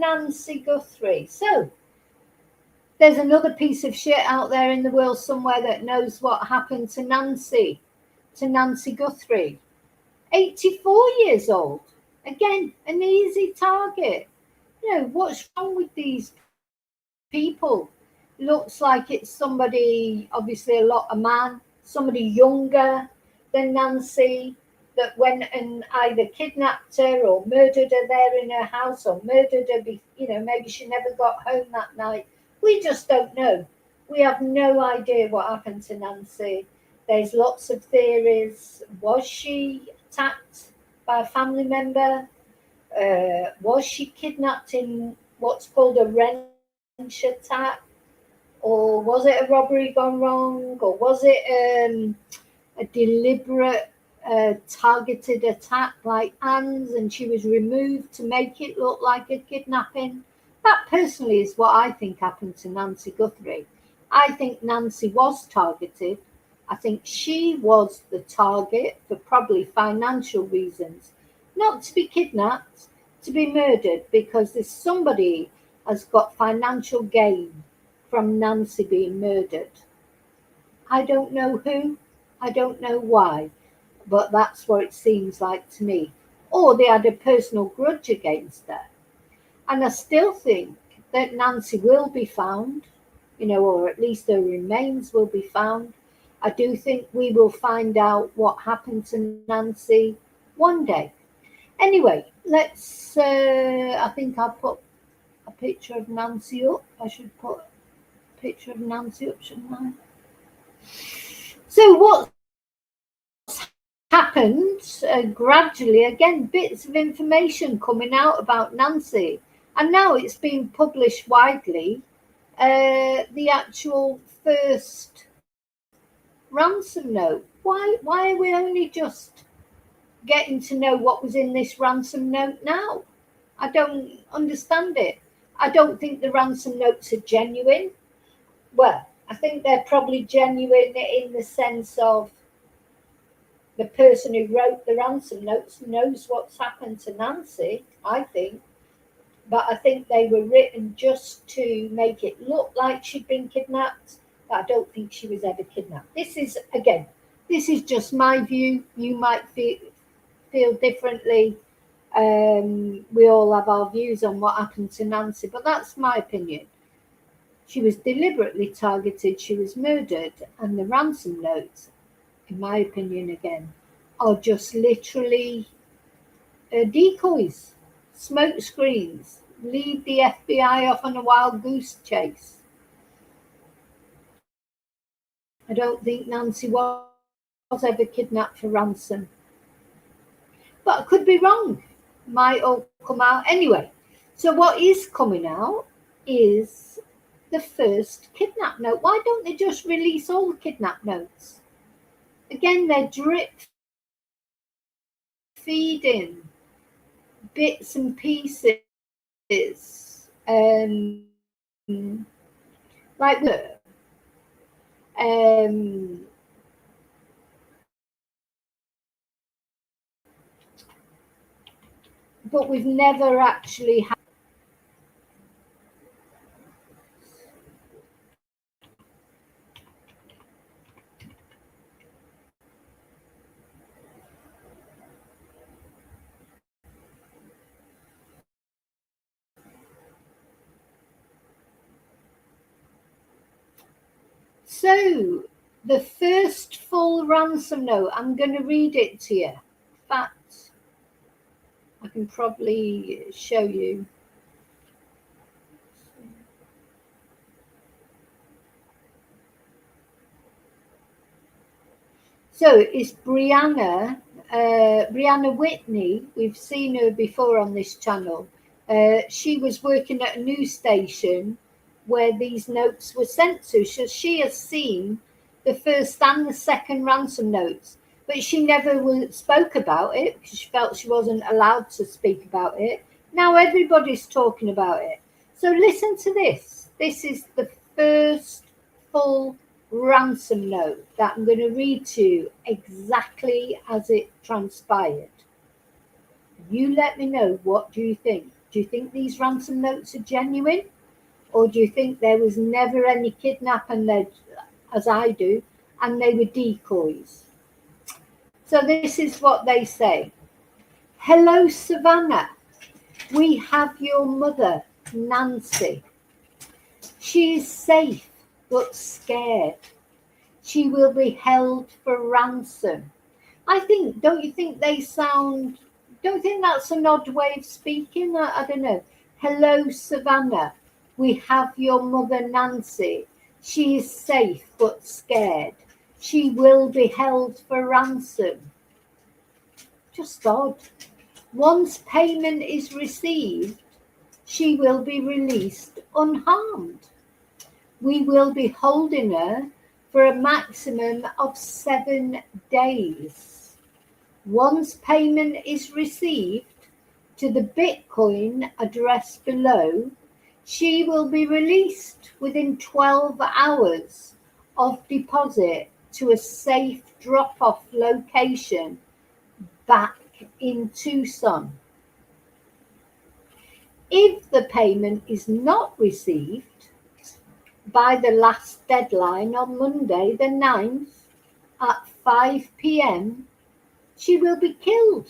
Nancy Guthrie. So there's another piece of shit out there in the world somewhere that knows what happened to Nancy Guthrie. 84 years old. Again, an easy target. You know, what's wrong with these people? Looks like it's somebody, obviously a man, somebody younger than Nancy, that went and either kidnapped her or murdered her there in her house, or murdered her, maybe she never got home that night. We just don't know. We have no idea what happened to Nancy. There's lots of theories. Was she attacked by a family member? Was she kidnapped in what's called a wrench attack? Or was it a robbery gone wrong? Or was it a deliberate targeted attack like Anne's, and she was removed to make it look like a kidnapping? That personally is what I think happened to Nancy Guthrie. I think Nancy was targeted. I think she was the target for probably financial reasons, not to be kidnapped, to be murdered, because there's somebody has got financial gain from Nancy being murdered. I don't know who, I don't know why, but that's what it seems like to me. Or they had a personal grudge against her. And I still think that Nancy will be found, or at least her remains will be found. I do think we will find out what happened to Nancy one day. Anyway, let's, I think I'll put a picture of Nancy up. I should put a picture of Nancy up, shouldn't I? So what's happened gradually, again, bits of information coming out about Nancy. And now it's being published widely, the actual first ransom note. Why are we only just getting to know what was in this ransom note now? I don't understand it. I don't think the ransom notes are genuine. Well, I think they're probably genuine in the sense of the person who wrote the ransom notes knows what's happened to Nancy, I think. But I think they were written just to make it look like she'd been kidnapped. But I don't think she was ever kidnapped. This is just my view. You might feel differently. We all have our views on what happened to Nancy, but that's my opinion. She was deliberately targeted. She was murdered. And the ransom notes, in my opinion again, are just literally decoys. Smoke screens, lead the FBI off on a wild goose chase. I don't think Nancy was ever kidnapped for ransom. But I could be wrong. Might all come out. Anyway, so what is coming out is the first kidnap note. Why don't they just release all the kidnap notes? Again, they're drip feeding bits and pieces, like but we've never actually had. So the first full ransom note, I'm going to read it to you. In fact, I can probably show you. So it's Brianna Whitney. We've seen her before on this channel. She was working at a news station where these notes were sent to. So she has seen the first and the second ransom notes, but she never spoke about it because she felt she wasn't allowed to speak about it. Now everybody's talking about it. So listen to this. This is the first full ransom note that I'm going to read to you exactly as it transpired. You let me know, what do you think? Do you think these ransom notes are genuine? Or do you think there was never any kidnapping, as I do, and they were decoys? So this is what they say. Hello, Savannah. We have your mother, Nancy. She is safe but scared. She will be held for ransom. Don't you think don't you think that's an odd way of speaking? I don't know. Hello, Savannah. We have your mother, Nancy. She is safe but scared. She will be held for ransom. Just odd. Once payment is received, she will be released unharmed. We will be holding her for a maximum of 7 days. Once payment is received to the Bitcoin address below, she will be released within 12 hours of deposit to a safe drop-off location back in Tucson. If the payment is not received by the last deadline on Monday the 9th at 5 p.m., she will be killed.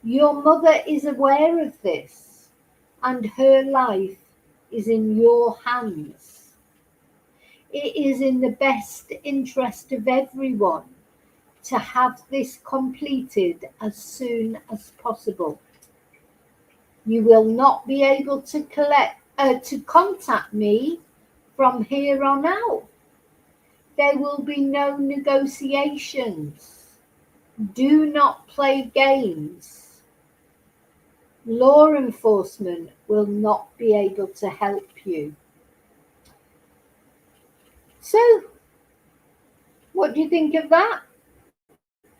Your mother is aware of this, and her life is in your hands. It is in the best interest of everyone to have this completed as soon as possible. You will not be able to contact me from here on out. There will be no negotiations. Do not play games. Law enforcement will not be able to help you. So, what do you think of that?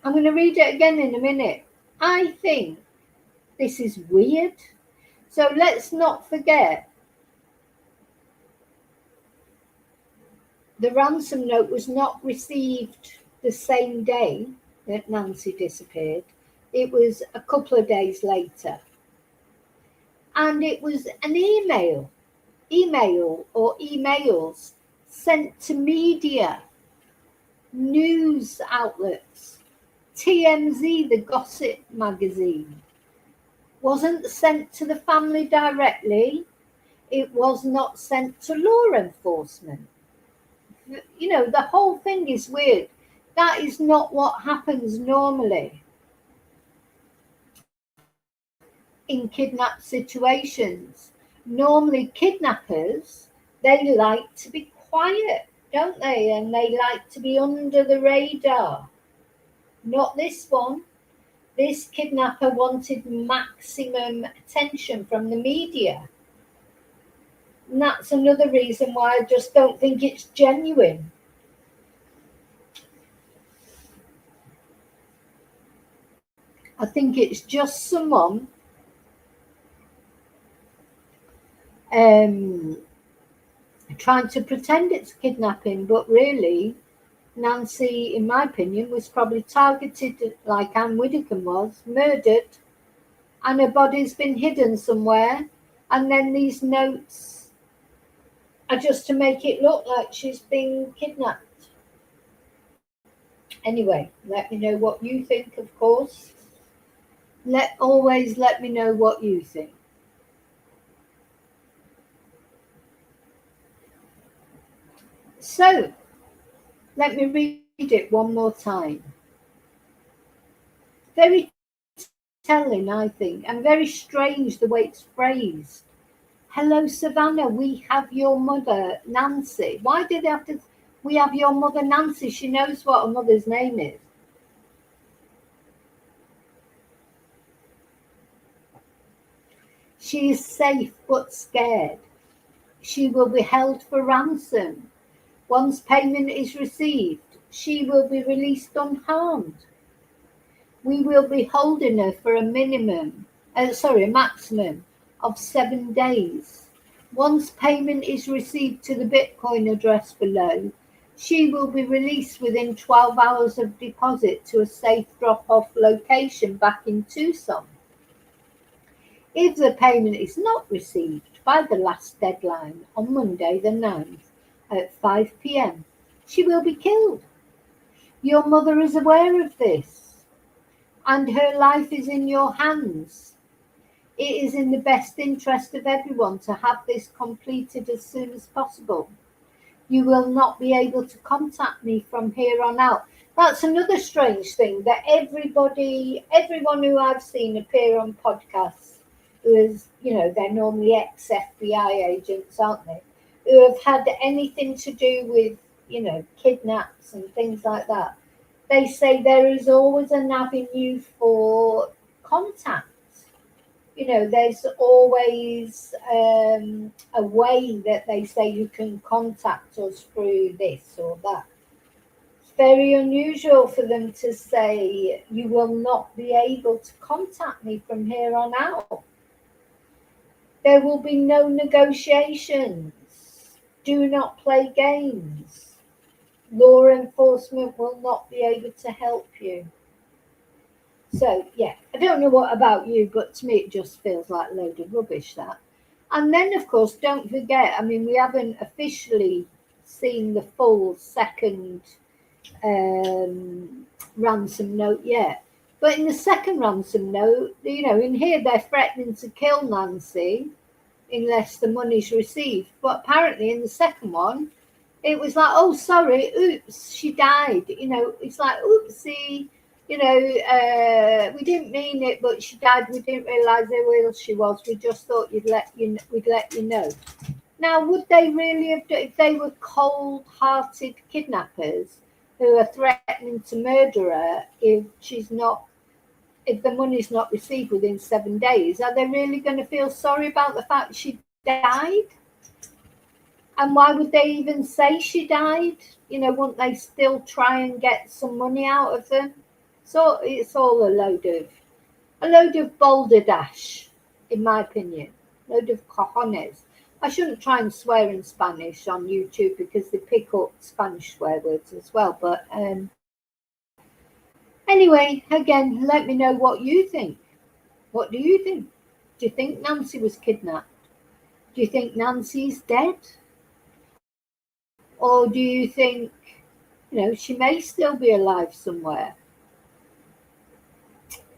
I'm going to read it again in a minute. I think this is weird. So let's not forget, the ransom note was not received the same day that Nancy disappeared. It was a couple of days later. And it was an email or emails sent to media, news outlets, TMZ, the gossip magazine. Wasn't sent to the family directly. It was not sent to law enforcement. You know, the whole thing is weird. That is not what happens normally in kidnap situations. Normally kidnappers, they like to be quiet, don't they? And they like to be under the radar. Not this one. This kidnapper wanted maximum attention from the media. And that's another reason why I just don't think it's genuine. I think it's just someone trying to pretend it's kidnapping, but really Nancy, in my opinion, was probably targeted like Anne Widdecombe was, murdered, and her body's been hidden somewhere, and then these notes are just to make it look like she's been kidnapped. Anyway, let me know what you think, of course. Always let me know what you think. So, let me read it one more time. Very telling, I think, and very strange the way it's phrased. Hello, Savannah, we have your mother, Nancy. Why did they have to? We have your mother, Nancy. She knows what her mother's name is. She is safe but scared. She will be held for ransom. Once payment is received, she will be released unharmed. We will be holding her for a maximum of 7 days. Once payment is received to the Bitcoin address below, she will be released within 12 hours of deposit to a safe drop-off location back in Tucson. If the payment is not received by the last deadline on Monday the 9th at 5 p.m., she will be killed. Your mother is aware of this, and her life is in your hands. It is in the best interest of everyone to have this completed as soon as possible. You will not be able to contact me from here on out. That's another strange thing, that everyone who I've seen appear on podcasts, who is, they're normally ex-FBI agents, aren't they? Who have had anything to do with, kidnaps and things like that. They say there is always an avenue for contact. There's always a way that they say you can contact us through this or that. It's very unusual for them to say you will not be able to contact me from here on out. There will be no negotiations. Do not play games. Law enforcement will not be able to help you. So, yeah, I don't know what about you, but to me it just feels like a load of rubbish, that. And then, of course, don't forget, we haven't officially seen the full second ransom note yet. But in the second ransom note, in here they're threatening to kill Nancy unless the money's received. But apparently in the second one, it was like, oh, sorry, oops, she died. It's like, oopsie. We didn't mean it, but she died. We didn't realise how ill she was. We just thought we'd let you know. Now, would they really have done, if they were cold-hearted kidnappers who are threatening to murder her if the money's not received within 7 days, are they really going to feel sorry about the fact she died? And why would they even say she died? Wouldn't they still try and get some money out of them? So it's all a load of balderdash, in my opinion. A load of cojones. I shouldn't try and swear in Spanish on YouTube because they pick up Spanish swear words as well. But anyway, again, let me know what you think. What do you think? Do you think Nancy was kidnapped? Do you think Nancy's dead? Or do you think, she may still be alive somewhere?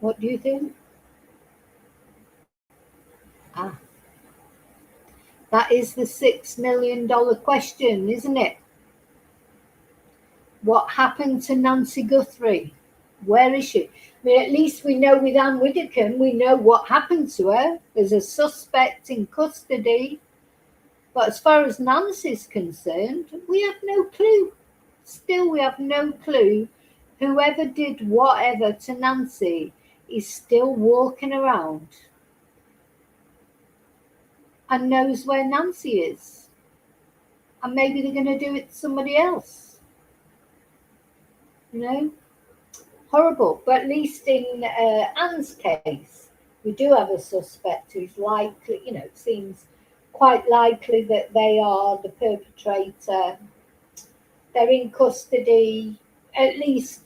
What do you think? That is the $6 million question, isn't it? What happened to Nancy Guthrie? Where is she? At least we know with Anne Widdecombe, we know what happened to her. There's a suspect in custody. But as far as Nancy's concerned, we have no clue. Still, we have no clue. Whoever did whatever to Nancy is still walking around and knows where Nancy is. And maybe they're going to do it to somebody else. Horrible. But at least in Anne's case, we do have a suspect who's likely, it seems quite likely that they are the perpetrator. They're in custody. At least,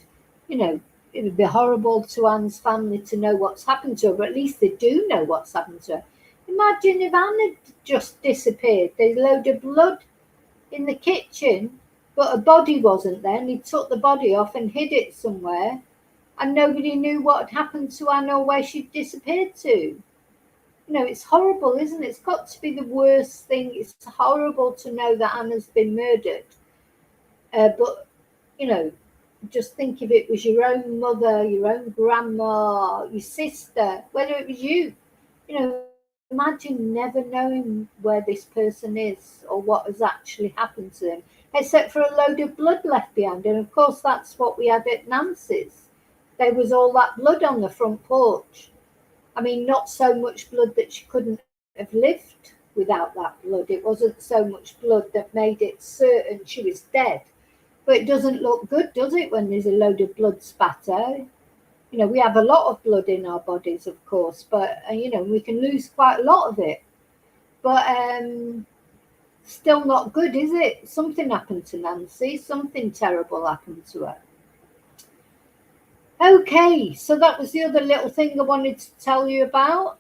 it would be horrible to Anne's family to know what's happened to her, but at least they do know what's happened to her. Imagine if Anne had just disappeared. There's a load of blood in the kitchen, but a body wasn't there, and he took the body off and hid it somewhere, and nobody knew what had happened to Anne or where she'd disappeared to. It's horrible, isn't it? It's got to be the worst thing. It's horrible to know that Anna's been murdered. But, just think if it was your own mother, your own grandma, your sister, whether it was you. Imagine never knowing where this person is or what has actually happened to them, except for a load of blood left behind. And, of course, that's what we had at Nancy's. There was all that blood on the front porch. Not so much blood that she couldn't have lived without that blood. It wasn't so much blood that made it certain she was dead. But it doesn't look good, does it, when there's a load of blood spatter? We have a lot of blood in our bodies, of course, but, we can lose quite a lot of it. But still not good, is it? Something happened to Nancy. Something terrible happened to her. Okay, so that was the other little thing I wanted to tell you about.